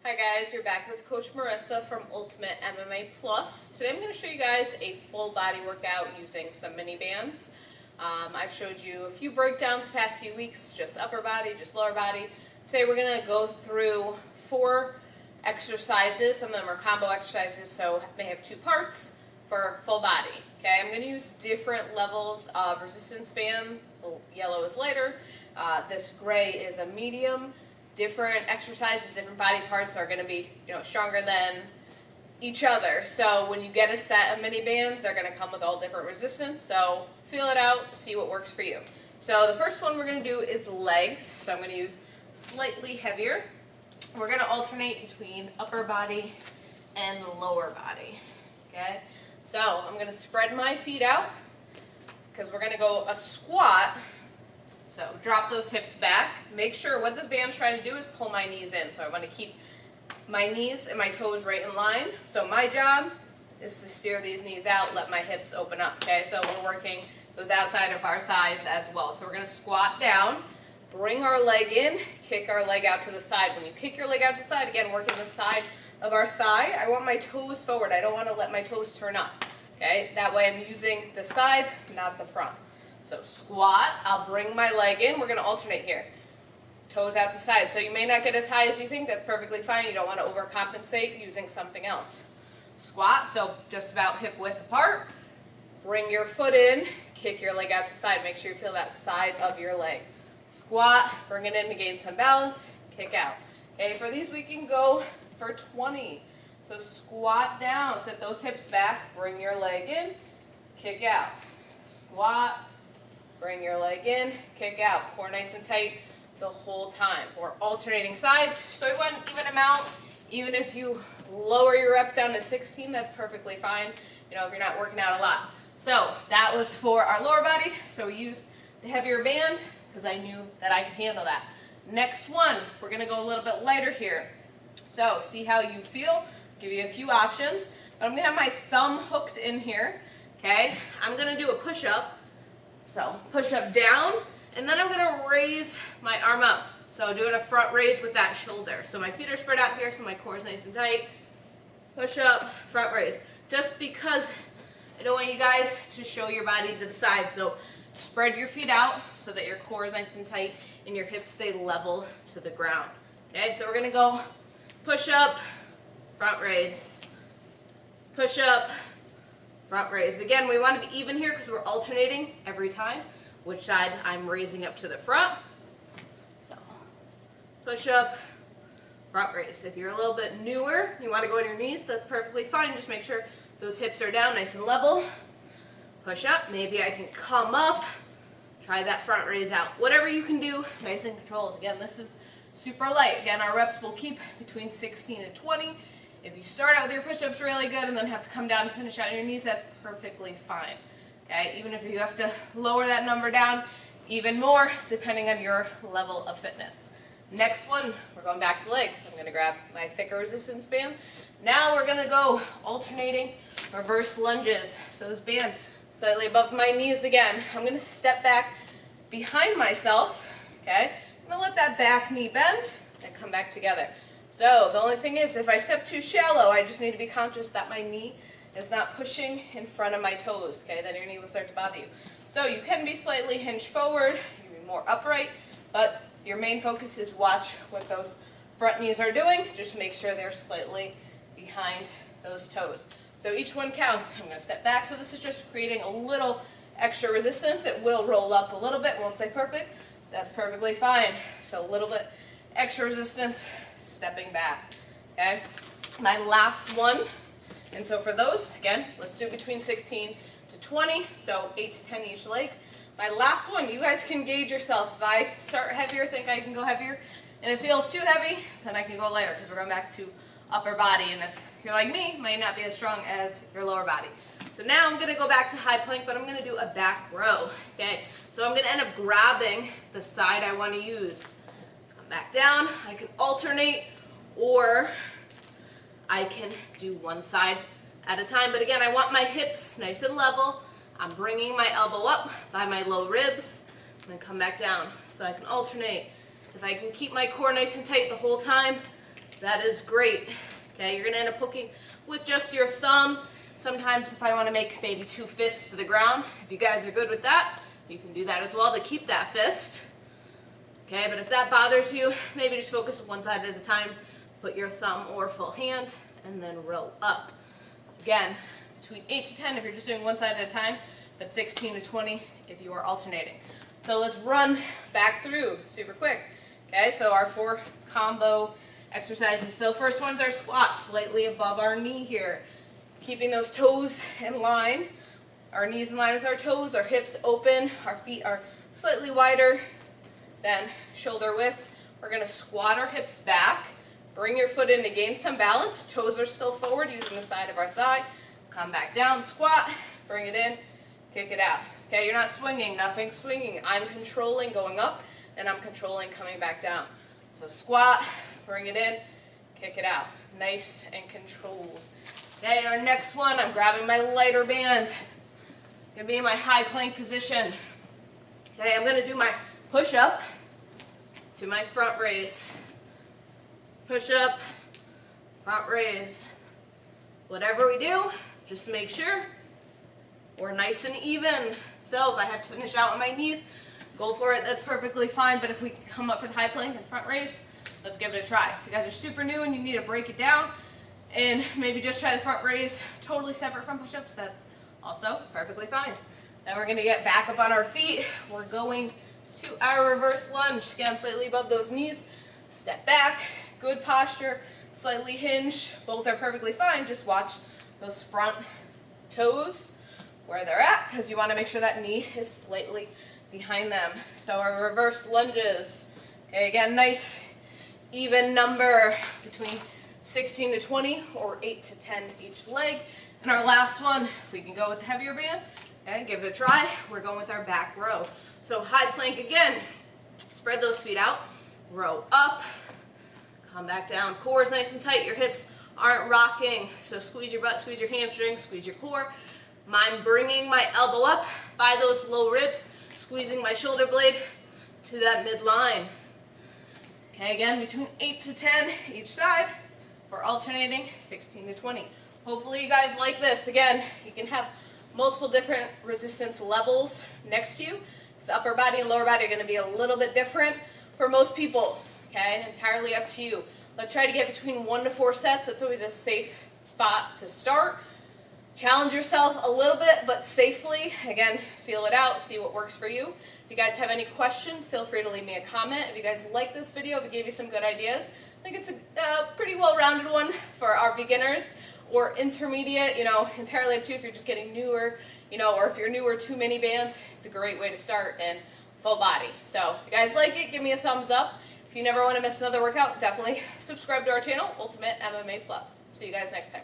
Hi guys, you're back with Coach Marisa from Ultimate MMA Plus. Today I'm going to show you guys a full body workout using some mini bands. I've showed you a few breakdowns the past few weeks, just upper body, just lower body. Today we're going to go through 4 exercises. Some of them are combo exercises, so they have 2 parts for full body. Okay, I'm going to use different levels of resistance band. The yellow is lighter, this gray is a medium. Different exercises, different body parts are going to be, stronger than each other. So when you get a set of mini bands, they're going to come with all different resistance. So feel it out, see what works for you. So the first one we're going to do is legs. So I'm going to use slightly heavier. We're going to alternate between upper body and the lower body. Okay. So I'm going to spread my feet out because we're going to go a squat. So drop those hips back. Make sure what this band's trying to do is pull my knees in. So I want to keep my knees and my toes right in line. So my job is to steer these knees out, let my hips open up. Okay, so we're working those outside of our thighs as well. So we're going to squat down, bring our leg in, kick our leg out to the side. When you kick your leg out to the side, again, working the side of our thigh, I want my toes forward. I don't want to let my toes turn up. Okay, that way I'm using the side, not the front. So squat, I'll bring my leg in. We're going to alternate here. Toes out to the side. So you may not get as high as you think. That's perfectly fine. You don't want to overcompensate using something else. Squat, so just about hip width apart. Bring your foot in, kick your leg out to the side. Make sure you feel that side of your leg. Squat, bring it in to gain some balance, kick out. Okay, for these we can go for 20. So squat down, set those hips back, bring your leg in, kick out. Squat. Bring your leg in, kick out. Core nice and tight the whole time. We're alternating sides, so we want an even amount. Even if you lower your reps down to 16, that's perfectly fine, if you're not working out a lot. So that was for our lower body. So we used the heavier band because I knew that I could handle that. Next one, we're going to go a little bit lighter here. So see how you feel. Give you a few options. But I'm going to have my thumb hooked in here. Okay, I'm going to do a push-up. So push up down, and then I'm going to raise my arm up. So doing a front raise with that shoulder. So my feet are spread out here, so my core is nice and tight. Push up, front raise. Just because I don't want you guys to show your body to the side. So spread your feet out so that your core is nice and tight and your hips stay level to the ground. Okay, so we're going to go push up, front raise. Push up, front raise. Again, we want to be even here because we're alternating every time which side I'm raising up to the front. So push up, front raise. If you're a little bit newer, you want to go on your knees, that's perfectly fine. Just make sure those hips are down nice and level. Push up. Maybe I can come up. Try that front raise out. Whatever you can do, nice and controlled. Again, this is super light. Again, our reps will keep between 16 and 20. If you start out with your push-ups really good and then have to come down and finish out on your knees, that's perfectly fine. Okay, even if you have to lower that number down even more, depending on your level of fitness. Next one, we're going back to legs. I'm going to grab my thicker resistance band. Now we're going to go alternating reverse lunges. So this band slightly above my knees again. I'm going to step back behind myself. Okay, I'm going to let that back knee bend and come back together. So the only thing is, if I step too shallow, I just need to be conscious that my knee is not pushing in front of my toes, okay? Then your knee will start to bother you. So you can be slightly hinged forward, you can be more upright, but your main focus is watch what those front knees are doing. Just make sure they're slightly behind those toes. So each one counts. I'm going to step back. So this is just creating a little extra resistance. It will roll up a little bit. Won't stay perfect. That's perfectly fine. So a little bit extra resistance. Stepping back, okay? My last one, and so for those, again, let's do between 16 to 20, so 8 to 10 each leg. My last one, you guys can gauge yourself. If I start heavier, think I can go heavier, and it feels too heavy, then I can go lighter, because we're going back to upper body, and if you're like me, might not be as strong as your lower body. So now I'm going to go back to high plank, but I'm going to do a back row, okay? So I'm going to end up grabbing the side I want to use. Back down, I can alternate, or I can do one side at a time. But again, I want my hips nice and level. I'm bringing my elbow up by my low ribs, and then come back down. So I can alternate. If I can keep my core nice and tight the whole time, That is great. Okay, you're gonna end up hooking with just your thumb. Sometimes if I wanna make maybe 2 fists to the ground, if you guys are good with that, you can do that as well to keep that fist. Okay, but if that bothers you, maybe just focus on one side at a time. Put your thumb or full hand and then row up. Again, between 8 to 10 if you're just doing one side at a time, but 16 to 20 if you are alternating. So let's run back through super quick. Okay, so our 4 combo exercises. So first one's our squat, slightly above our knee here. Keeping those toes in line, our knees in line with our toes, our hips open, our feet are slightly wider than shoulder width. We're gonna squat our hips back. Bring your foot in to gain some balance. Toes are still forward using the side of our thigh. Come back down, squat, bring it in, kick it out. Okay, you're not swinging, nothing swinging. I'm controlling going up and I'm controlling coming back down. So squat, bring it in, kick it out. Nice and controlled. Okay, our next one, I'm grabbing my lighter band. Gonna be in my high plank position. Okay, I'm gonna do my push up to my front raise. Push up, front raise. Whatever we do, just make sure we're nice and even. So if I have to finish out on my knees, go for it, that's perfectly fine. But if we come up for the high plank and front raise, let's give it a try. If you guys are super new and you need to break it down and maybe just try the front raise totally separate from push-ups, that's also perfectly fine. Then we're gonna get back up on our feet. We're going to our reverse lunge. Again, slightly above those knees, step back. Good posture, slightly hinge. Both are perfectly fine. Just watch those front toes where they're at because you want to make sure that knee is slightly behind them. So our reverse lunges. Okay, again, nice even number between 16 to 20 or 8 to 10 each leg. And our last one, if we can go with the heavier band, okay, give it a try. We're going with our back row. So high plank again. Spread those feet out. Row up. Come back down. Core is nice and tight. Your hips aren't rocking. So squeeze your butt, squeeze your hamstrings, squeeze your core. I'm bringing my elbow up by those low ribs, squeezing my shoulder blade to that midline. Okay, again, between 8 to 10 each side. We're alternating 16 to 20. Hopefully you guys like this. Again, you can have multiple different resistance levels next to you. This upper body and lower body are going to be a little bit different for most people. Okay, entirely up to you. Let's try to get between 1 to 4 sets. That's always a safe spot to start. Challenge yourself a little bit, but safely. Again, feel it out, see what works for you. If you guys have any questions, feel free to leave me a comment. If you guys like this video, if it gave you some good ideas, I think it's a pretty well-rounded one for our beginners or intermediate, entirely up to you if you're just getting newer, or if you're newer to mini bands, it's a great way to start in full body. So if you guys like it, give me a thumbs up. If you never want to miss another workout, definitely subscribe to our channel, Ultimate MMA Plus. See you guys next time.